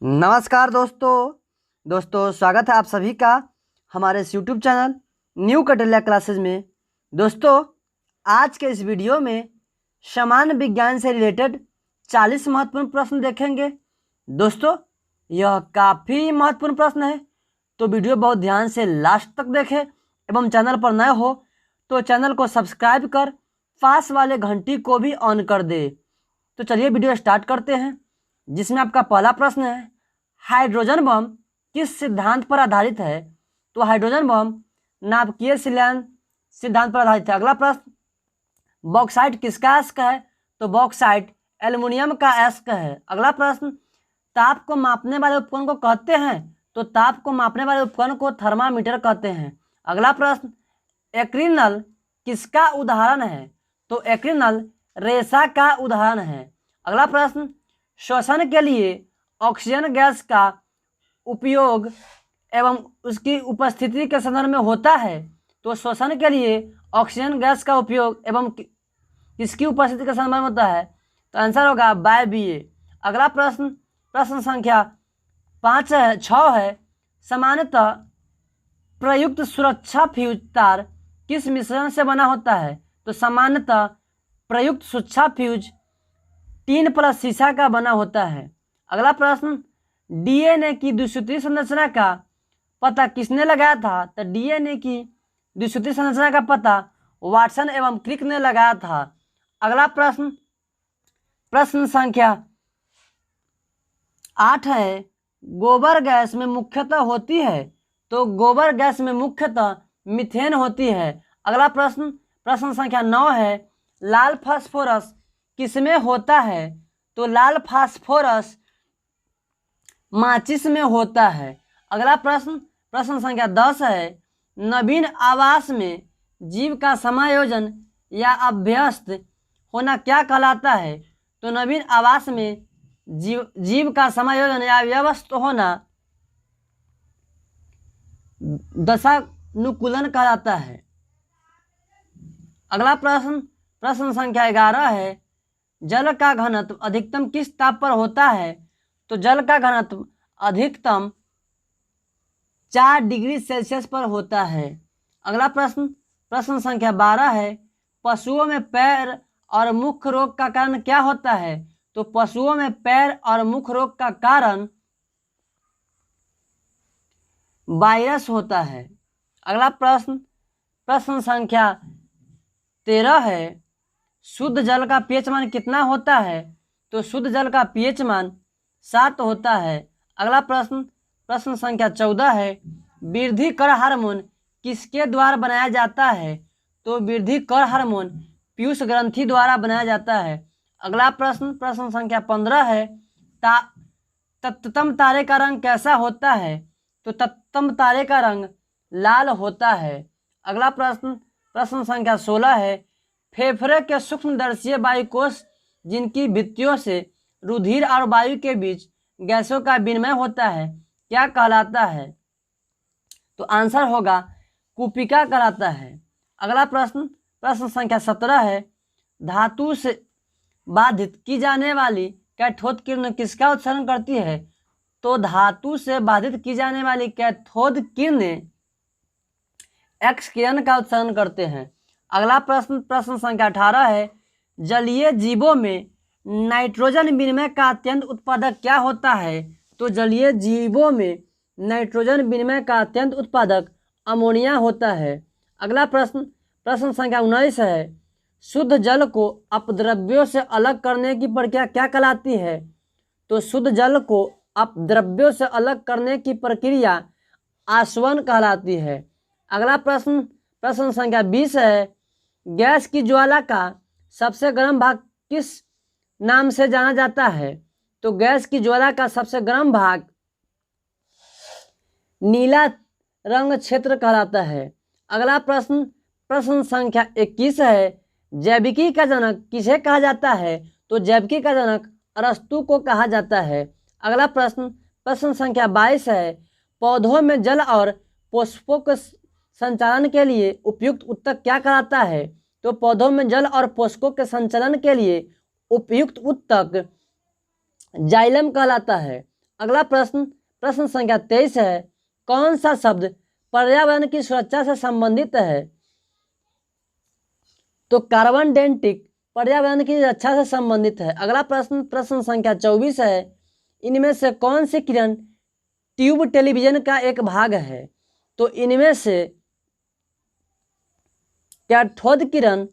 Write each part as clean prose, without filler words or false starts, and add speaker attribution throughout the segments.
Speaker 1: नमस्कार दोस्तों स्वागत है आप सभी का हमारे इस YouTube channel new Kautilya classes में। दोस्तों आज के इस वीडियो में सामान्य विज्ञान से रिलेटेड 40 महत्वपूर्ण प्रश्न देखेंगे। दोस्तों यह काफ़ी महत्वपूर्ण प्रश्न है, तो वीडियो बहुत ध्यान से लास्ट तक देखें एवं चैनल पर नए हो तो चैनल को सब्सक्राइब कर पास वाले घंटी को भी ऑन कर दे। तो चलिए वीडियो स्टार्ट करते हैं, जिसमें आपका पहला प्रश्न है, हाइड्रोजन बम किस सिद्धांत पर आधारित है? तो हाइड्रोजन बम नाभिकीय संलयन सिद्धांत पर आधारित है। अगला प्रश्न, बॉक्साइट किसका अयस्क है? तो बॉक्साइट एल्युमिनियम का अयस्क है। अगला प्रश्न, ताप को मापने वाले उपकरण को कहते हैं? तो ताप को मापने वाले उपकरण को थर्मामीटर कहते हैं। अगला प्रश्न, एक्रिनल किसका उदाहरण है? तो एक्रिनल रेशा का उदाहरण है। अगला प्रश्न, श्वसन के लिए ऑक्सीजन गैस का उपयोग एवं उसकी उपस्थिति के संदर्भ में होता है? तो श्वसन के लिए ऑक्सीजन गैस का उपयोग एवं किसकी उपस्थिति के संदर्भ में होता है? तो आंसर होगा वायवीय। अगला प्रश्न, प्रश्न संख्या 6 है, सामान्यतः प्रयुक्त सुरक्षा फ्यूज तार किस मिश्रण से बना होता है? तो सामान्यतः प्रयुक्त सुरक्षा फ्यूज टीन प्लस शीशा का बना होता है। अगला प्रश्न, डीएनए की द्विसूत्री संरचना का पता किसने लगाया था? तो डीएनए की द्विसूत्री संरचना का पता वाटसन एवं क्रिक ने लगाया था। अगला प्रश्न, प्रश्न संख्या 8 है, गोबर गैस में मुख्यतः होती है? तो गोबर गैस में मुख्यतः मीथेन होती है। अगला प्रश्न, प्रश्न संख्या 9 है, लाल फास्फोरस किसमें होता है? तो लाल फास्फोरस माचिस में होता है। अगला प्रश्न, प्रश्न संख्या 10 है, नवीन आवास में जीव का समायोजन या अभ्यस्त होना क्या कहलाता है? तो नवीन आवास में जीव का समायोजन या व्यवस्थ होना दशानुकूलन कहलाता है। अगला प्रश्न, प्रश्न संख्या 11 है, जल का घनत्व अधिकतम किस ताप पर होता है? तो जल का घनत्व अधिकतम 4 डिग्री सेल्सियस पर होता है। अगला प्रश्न, प्रश्न संख्या 12 है, पशुओं में पैर और मुख रोग का कारण क्या होता है? तो पशुओं में पैर और मुख रोग का कारण वायरस होता है। अगला प्रश्न, प्रश्न संख्या 13 है, शुद्ध जल का पीएच मान कितना होता है? तो शुद्ध जल का पीएच मान 7 होता है। अगला प्रश्न, प्रश्न संख्या 14 है, वृद्धि कर हार्मोन किसके द्वारा बनाया जाता है? तो वृद्धि कर हार्मोन पीयूष ग्रंथि द्वारा बनाया जाता है। अगला प्रश्न, प्रश्न संख्या 15 है, तत्तम तारे का रंग कैसा होता है? तो तत्तम तारे का रंग लाल होता है। अगला प्रश्न, प्रश्न संख्या 16 है, फेफड़े के सूक्ष्मदर्शीय वायुकोश जिनकी भित्तियों से रुधिर और वायु के बीच गैसों का विनिमय होता है क्या कहलाता है? तो आंसर होगा कुपिका कहलाता है। अगला प्रश्न, प्रश्न संख्या 17 है, धातु से बाधित की जाने वाली कैथोद किरण किसका उत्सर्जन करती है? तो धातु से बाधित की जाने वाली कैथोद किरणें एक्स किरण का उत्सर्जन करते हैं। अगला प्रश्न, प्रश्न संख्या 18 है, जलीय जीवों में नाइट्रोजन विनिमय का अत्यंत उत्पादक क्या होता है? तो जलीय जीवों में नाइट्रोजन विनिमय का अत्यंत उत्पादक अमोनिया होता है। अगला प्रश्न, प्रश्न संख्या 19 है, शुद्ध जल को अपद्रव्यों से अलग करने की प्रक्रिया क्या कहलाती है? तो शुद्ध जल को अपद्रव्यों से अलग करने की प्रक्रिया आसवन कहलाती है। अगला प्रश्न, प्रश्न संख्या 20 है, गैस की ज्वाला का सबसे गर्म भाग किस नाम से जाना जाता है? तो गैस की ज्वाला का सबसे गर्म भाग नीला रंग क्षेत्र कहलाता है। अगला प्रश्न, प्रश्न संख्या 21 है, जैविकी का जनक किसे कहा जाता है? तो जैविकी का जनक अरस्तु को कहा जाता है। अगला प्रश्न, प्रश्न संख्या 22 है, पौधों में जल और पुष्पों के संचालन के लिए उपयुक्त उत्तक क्या कहलाता है? तो पौधों में जल और पोषकों के संचालन के लिए उपयुक्त उत्तक जाइलम कहलाता है। अगला प्रश्न प्रश्न संख्या 23 है, कौन सा शब्द पर्यावरण की सुरक्षा से संबंधित है? तो कार्बन डेंटिक पर्यावरण की रक्षा से संबंधित है। अगला प्रश्न प्रश्न संख्या 24 है, इनमें से कौन सी किरण ट्यूब टेलीविजन का एक भाग है? तो इनमें से कैथोड किरण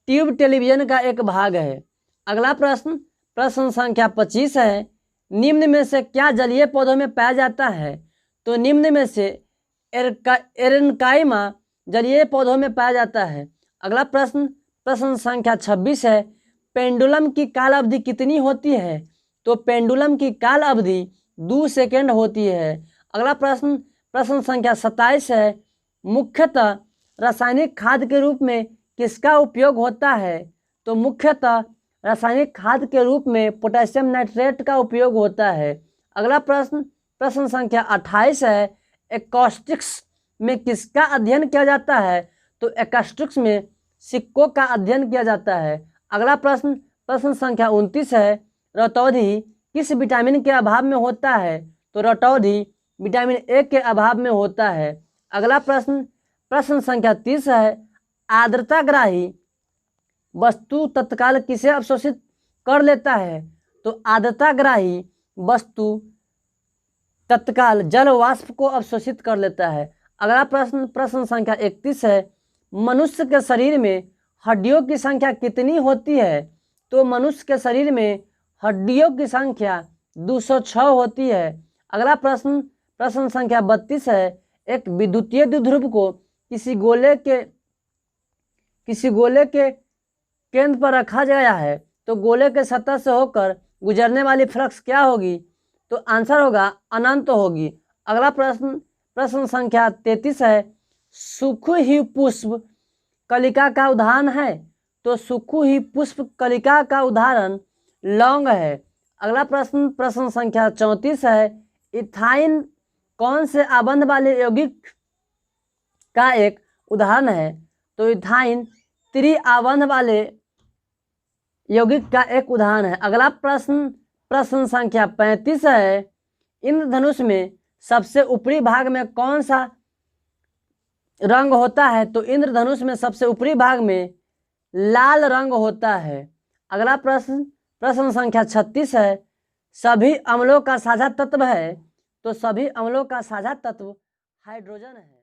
Speaker 1: ट्यूब टेलीविजन का एक भाग है। अगला प्रश्न प्रश्न संख्या 25 है, निम्न में से क्या जलीय पौधों में पाया जाता है? तो निम्न में से एरेनकाइमा जलीय पौधों में पाया जाता है। अगला प्रश्न प्रश्न संख्या 26 है, पेंडुलम की काल अवधि कितनी होती है? तो पेंडुलम की काल अवधि 2 सेकेंड होती है। अगला प्रश्न प्रश्न संख्या 27 है, मुख्यतः रासायनिक खाद के रूप में किसका उपयोग होता है? तो मुख्यतः रासायनिक खाद के रूप में पोटेशियम नाइट्रेट का उपयोग होता है। अगला प्रश्न प्रश्न संख्या 28 है, एकॉस्टिक्स में किसका अध्ययन किया जाता है? तो एकॉस्टिक्स में सिक्कों का अध्ययन किया जाता है। अगला प्रश्न प्रश्न संख्या 29 है, रतौंधी किस विटामिन के अभाव में होता है? तो रतौंधी विटामिन ए के अभाव में होता है। अगला प्रश्न प्रश्न संख्या 30 है, आर्द्रताग्राही वस्तु तत्काल किसे अवशोषित कर लेता है? तो आर्द्रताग्राही वस्तु तत्काल जल वाष्प को अवशोषित कर लेता है। अगला प्रश्न प्रश्न संख्या 31 है, मनुष्य के शरीर में हड्डियों की संख्या कितनी होती है? तो मनुष्य के शरीर में हड्डियों की संख्या 206 होती है। अगला प्रश्न प्रश्न संख्या 32 है, एक विद्युतीय द्विध्रुव को किसी गोले के केंद्र पर रखा गया है, तो गोले के सतह से होकर गुजरने वाली फ्लक्स क्या होगी? तो आंसर होगा अनंत होगी। अगला प्रश्न प्रश्न संख्या 33 है, सूखी हुई पुष्प कलिका का उदाहरण है? तो सूखी हुई पुष्प कलिका का उदाहरण लौंग है। अगला प्रश्न प्रश्न संख्या 34 है, इथाइन कौन से आबंध वाले यौगिक का एक उदाहरण है? तो इथाइन त्रिआबंध वाले यौगिक का एक उदाहरण है। अगला प्रश्न प्रश्न संख्या 35 है, इंद्रधनुष में सबसे ऊपरी भाग में कौन सा रंग होता है? तो इंद्रधनुष में सबसे ऊपरी भाग में लाल रंग होता है। अगला प्रश्न प्रश्न संख्या 36 है, सभी अम्लों का साझा तत्व है? तो सभी अम्लों का साझा तत्व हाइड्रोजन है।